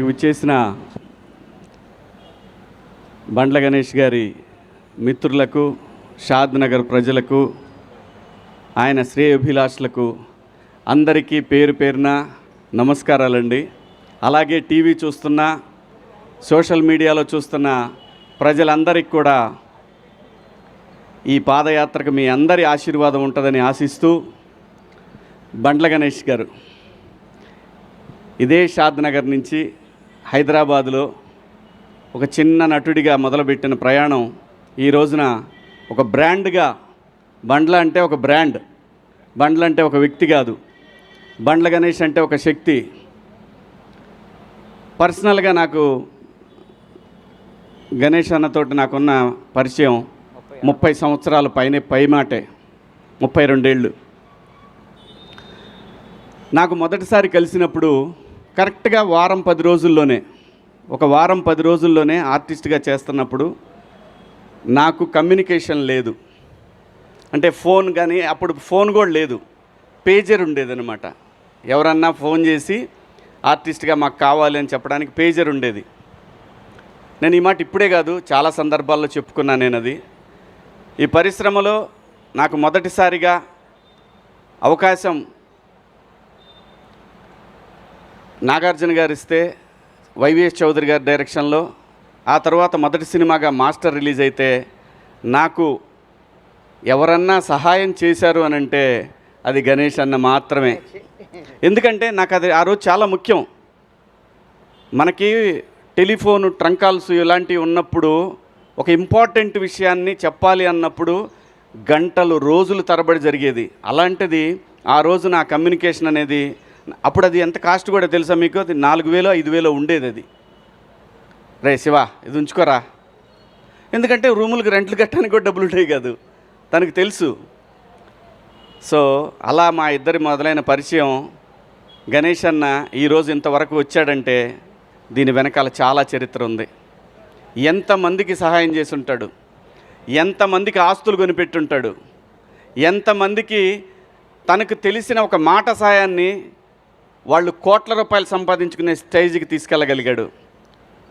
విచ్చేసిన బండ్ల గణేష్ గారి మిత్రులకు, షాద్ నగర్ ప్రజలకు, ఆయన శ్రేయోభిలాషులకు అందరికీ పేరు పేరున నమస్కారాలండి. అలాగే టీవీ చూస్తున్న, సోషల్ మీడియాలో చూస్తున్న ప్రజలందరికీ కూడా ఈ పాదయాత్రకు మీ అందరి ఆశీర్వాదం ఉంటుందని ఆశిస్తూ, బండ్ల గణేష్ గారు ఇదే షాద్ నగర్ నుంచి హైదరాబాదులో ఒక చిన్న నటుడిగా మొదలుపెట్టిన ప్రయాణం ఈ రోజున ఒక బ్రాండ్గా, బండ్ల అంటే ఒక బ్రాండ్, బండ్ల అంటే ఒక వ్యక్తి కాదు, బండ్ల గణేష్ అంటే ఒక శక్తి. పర్సనల్గా నాకు గణేష్ అన్నతోటి నాకున్న పరిచయం 30 సంవత్సరాల పైమాటే, 32 ఏళ్ళు. నాకు మొదటిసారి కలిసినప్పుడు కరెక్ట్గా వారం 10 రోజుల్లోనే ఆర్టిస్ట్గా చేస్తున్నప్పుడు నాకు కమ్యూనికేషన్ లేదు. అంటే ఫోన్ కానీ, అప్పుడు ఫోన్ కూడా లేదు, పేజర్ ఉండేదన్నమాట. ఎవరన్నా ఫోన్ చేసి ఆర్టిస్ట్గా మాకు కావాలి అని చెప్పడానికి పేజర్ ఉండేది. నేను ఈ మాట ఇప్పుడే కాదు, చాలా సందర్భాల్లో చెప్పుకున్నాను నేను. అది ఈ పరిశ్రమలో నాకు మొదటిసారిగా అవకాశం నాగార్జున గారు ఇస్తే, వైవిఎస్ చౌదరి గారి డైరెక్షన్లో, ఆ తర్వాత మొదటి సినిమాగా మాస్టర్ రిలీజ్ అయితే నాకు ఎవరన్నా సహాయం చేశారు అని అంటే అది గణేష్ అన్న మాత్రమే. ఎందుకంటే నాకు అది ఆ రోజు చాలా ముఖ్యం. మనకి టెలిఫోన్ ట్రంక్ కాల్స్ ఇలాంటివి ఉన్నప్పుడు ఒక ఇంపార్టెంట్ విషయాన్ని చెప్పాలి అన్నప్పుడు గంటలు, రోజులు తరబడి జరిగేది. అలాంటిది ఆ రోజు నా కమ్యూనికేషన్ అనేది, అప్పుడు అది ఎంత కాస్ట్ కూడా తెలుసా మీకు? అది 4,000-5,000 ఉండేది. అది రే శివ ఇది ఉంచుకోరా, ఎందుకంటే రూములకు రెంట్లు కట్టడానికి కూడా డబ్బులు ఉంటాయి కాదు, తనకు తెలుసు. సో అలా మా ఇద్దరి మొదలైన పరిచయం. గణేష్ అన్న ఈరోజు ఇంతవరకు వచ్చాడంటే దీని వెనకాల చాలా చరిత్ర ఉంది. ఎంతమందికి సహాయం చేసి ఉంటాడు, ఎంతమందికి ఆస్తులు కొనిపెట్టుంటాడు, ఎంతమందికి తనకు తెలిసిన ఒక మాట సాయాన్ని వాళ్ళు కోట్ల రూపాయలు సంపాదించుకునే స్టేజ్కి తీసుకెళ్ళగలిగాడు.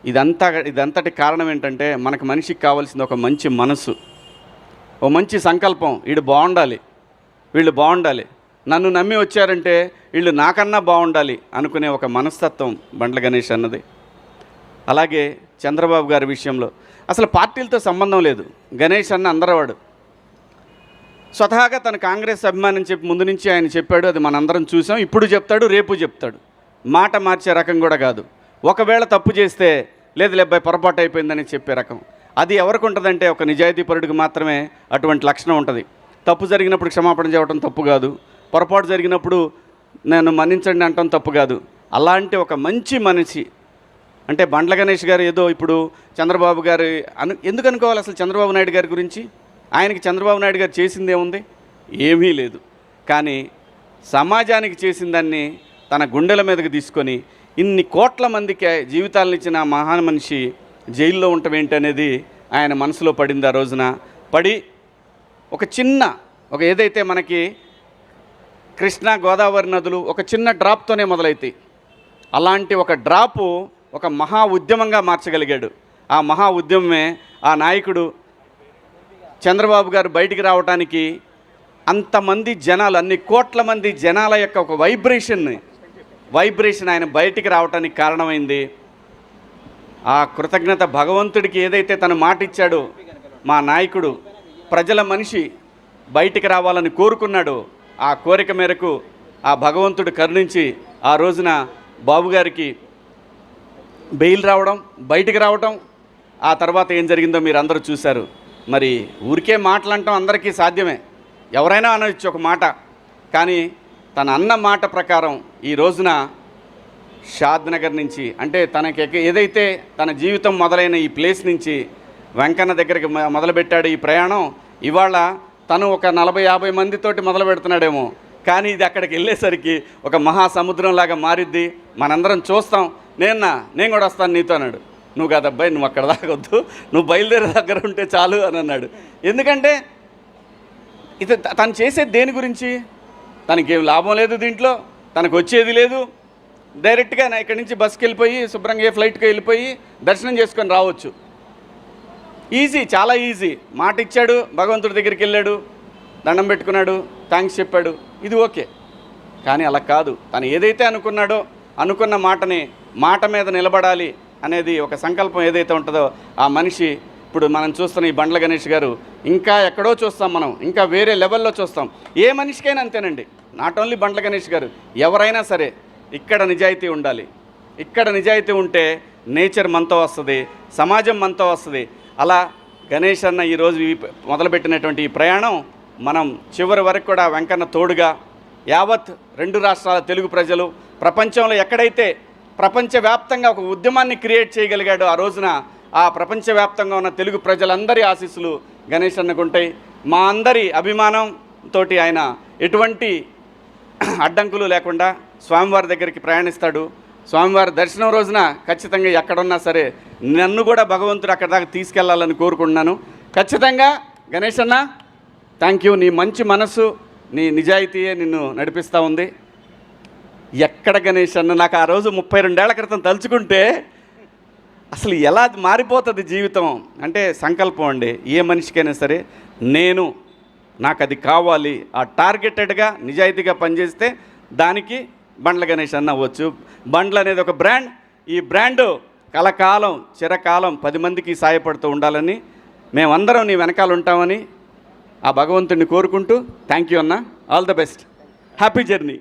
ఇదంతటి కారణం ఏంటంటే మనకు మనిషికి కావాల్సింది ఒక మంచి మనసు, ఓ మంచి సంకల్పం. వీళ్ళు బాగుండాలి, వీళ్ళు బాగుండాలి, నన్ను నమ్మి వచ్చారంటే వీళ్ళు నాకన్నా బాగుండాలి అనుకునే ఒక మనస్తత్వం బండ్ల గణేష్ అన్నది. అలాగే చంద్రబాబు గారి విషయంలో అసలు పార్టీలతో సంబంధం లేదు. గణేష్ అన్న అందరవాడు. స్వతహాగా తన కాంగ్రెస్ అభిమానం చెప్పి ముందు నుంచి ఆయన చెప్పాడు, అది మనందరం చూసాం. ఇప్పుడు చెప్తాడు, రేపు చెప్తాడు. మాట మార్చే రకం కూడా కాదు. ఒకవేళ తప్పు చేస్తే లేదు లేబ్బాయి పొరపాటు అయిపోయిందని చెప్పే రకం. అది ఎవరికి ఉంటుందంటే ఒక నిజాయితీపరుడికి మాత్రమే అటువంటి లక్షణం ఉంటుంది. తప్పు జరిగినప్పుడు క్షమాపణ చెప్పడం తప్పు కాదు, పొరపాటు జరిగినప్పుడు నేను మన్నించండి అంటాం తప్పు కాదు. అలాంటి ఒక మంచి మనిషి అంటే బండ్ల గణేష్ గారు. ఏదో ఇప్పుడు చంద్రబాబు గారు ఎందుకు అనుకోవాలి అసలు చంద్రబాబు నాయుడు గారి గురించి? ఆయనకి చంద్రబాబు నాయుడు గారు చేసిందే ఉంది, ఏమీ లేదు. కానీ సమాజానికి చేసిన దాన్ని తన గుండెల మీదకి తీసుకొని ఇన్ని కోట్ల మందికి జీవితాలను ఇచ్చిన మహాన్ మనిషి జైల్లో ఉండటం ఏంటనేది ఆయన మనసులో పడింది. ఆ రోజున పడి ఒక ఏదైతే మనకి కృష్ణా గోదావరి నదులు ఒక చిన్న డ్రాప్తోనే మొదలవుతాయి, అలాంటి ఒక డ్రాపు ఒక మహా ఉద్యమంగా మార్చగలిగాడు. ఆ మహా ఉద్యమమే ఆ నాయకుడు చంద్రబాబు గారు బయటికి రావడానికి అంతమంది జనాలు, అన్ని కోట్ల మంది జనాల యొక్క ఒక వైబ్రేషన్ ఆయన బయటికి రావడానికి కారణమైంది. ఆ కృతజ్ఞత భగవంతుడికి ఏదైతే తను మాట ఇచ్చాడో, మా నాయకుడు ప్రజల మనిషి బయటికి రావాలని కోరుకున్నాడో, ఆ కోరిక మేరకు ఆ భగవంతుడు కరుణించి ఆ రోజున బాబు గారికి బెయిల్ రావడం, బయటికి రావడం. ఆ తర్వాత ఏం జరిగిందో మీరు అందరూ చూశారు. మరి ఊరికే మాటలంటాం అందరికీ సాధ్యమే, ఎవరైనా అనవచ్చు ఒక మాట. కానీ తన అన్న మాట ప్రకారం ఈ రోజున షాద్ నగర్ నుంచి, అంటే తనకి ఏదైతే తన జీవితం మొదలైన ఈ ప్లేస్ నుంచి వెంకన్న దగ్గరికి మొదలుపెట్టాడు ఈ ప్రయాణం. ఇవాళ తను ఒక 40-50 మందితోటి మొదలు పెడుతున్నాడేమో, కానీ ఇది అక్కడికి వెళ్ళేసరికి ఒక మహాసముద్రంలాగా మారిద్ది. మనందరం చూస్తాం. నేను కూడా వస్తాను నీతో అన్నాడు. నువ్వు కాదబ్బాయి, నువ్వు అక్కడ దాకొద్దు, నువ్వు బయలుదేరే దగ్గర ఉంటే చాలు అని అన్నాడు. ఎందుకంటే ఇది తను చేసేది దేని గురించి? తనకేం లాభం లేదు, దీంట్లో తనకు వచ్చేది లేదు. డైరెక్ట్గా ఇక్కడి నుంచి బస్కి వెళ్ళిపోయి శుభ్రంగా ఏ ఫ్లైట్కి వెళ్ళిపోయి దర్శనం చేసుకొని రావచ్చు. ఈజీ, చాలా ఈజీ. మాట ఇచ్చాడు, భగవంతుడి దగ్గరికి వెళ్ళాడు, దండం పెట్టుకున్నాడు, థ్యాంక్స్ చెప్పాడు, ఇది ఓకే. కానీ అలా కాదు. తను ఏదైతే అనుకున్నాడో అనుకున్న మాటని మాట మీద నిలబడాలి అనేది ఒక సంకల్పం ఏదైతే ఉంటుందో ఆ మనిషి ఇప్పుడు మనం చూస్తున్న ఈ బండ్ల గణేష్ గారు ఇంకా ఎక్కడో చూస్తాం, మనం ఇంకా వేరే లెవెల్లో చూస్తాం. ఏ మనిషికైనా అంతేనండి, నాట్ ఓన్లీ బండ్ల గణేష్ గారు, ఎవరైనా సరే ఇక్కడ నిజాయితీ ఉండాలి. ఇక్కడ నిజాయితీ ఉంటే నేచర్ మనతో వస్తుంది, సమాజం మనతో వస్తుంది. అలా గణేష్ అన్న ఈరోజు మొదలుపెట్టినటువంటి ఈ ప్రయాణం మనం చివరి వరకు కూడా వెంకన్న తోడుగా యావత్ 2 రాష్ట్రాల తెలుగు ప్రజలు ప్రపంచంలో ఎక్కడైతే ప్రపంచవ్యాప్తంగా ఒక ఉద్యమాన్ని క్రియేట్ చేయగలిగాడో ఆ రోజున ఆ ప్రపంచవ్యాప్తంగా ఉన్న తెలుగు ప్రజలందరి ఆశీస్సులు గణేష్ అన్నకు ఉంటాయి. మా అందరి అభిమానంతో ఆయన ఎటువంటి అడ్డంకులు లేకుండా స్వామివారి దగ్గరికి ప్రయాణిస్తాడు. స్వామివారి దర్శనం రోజున ఖచ్చితంగా ఎక్కడున్నా సరే నన్ను కూడా భగవంతుడు అక్కడ దాకా తీసుకెళ్లాలని కోరుకుంటున్నాను. ఖచ్చితంగా గణేష్ అన్న థ్యాంక్ యూ. నీ మంచి మనసు, నీ నిజాయితీయే నిన్ను నడిపిస్తూ ఉంది. ఎక్కడ గణేష్ అన్న నాకు ఆ రోజు 32 ఏళ్ల క్రితం తలుచుకుంటే అసలు ఎలా మారిపోతుంది జీవితం అంటే సంకల్పం అండి. ఏ మనిషికైనా సరే నాకు అది కావాలి, ఆ టార్గెటెడ్గా నిజాయితీగా పనిచేస్తే దానికి బండ్ల గణేష్ అన్న అవ్వచ్చు. బండ్లు అనేది ఒక బ్రాండ్. ఈ బ్రాండు కలకాలం చిరకాలం 10 మందికి సాయపడుతూ ఉండాలని మేమందరం నీ వెనకాల ఉంటామని ఆ భగవంతుడిని కోరుకుంటూ థ్యాంక్ యూ అన్న. All the best. Happy journey.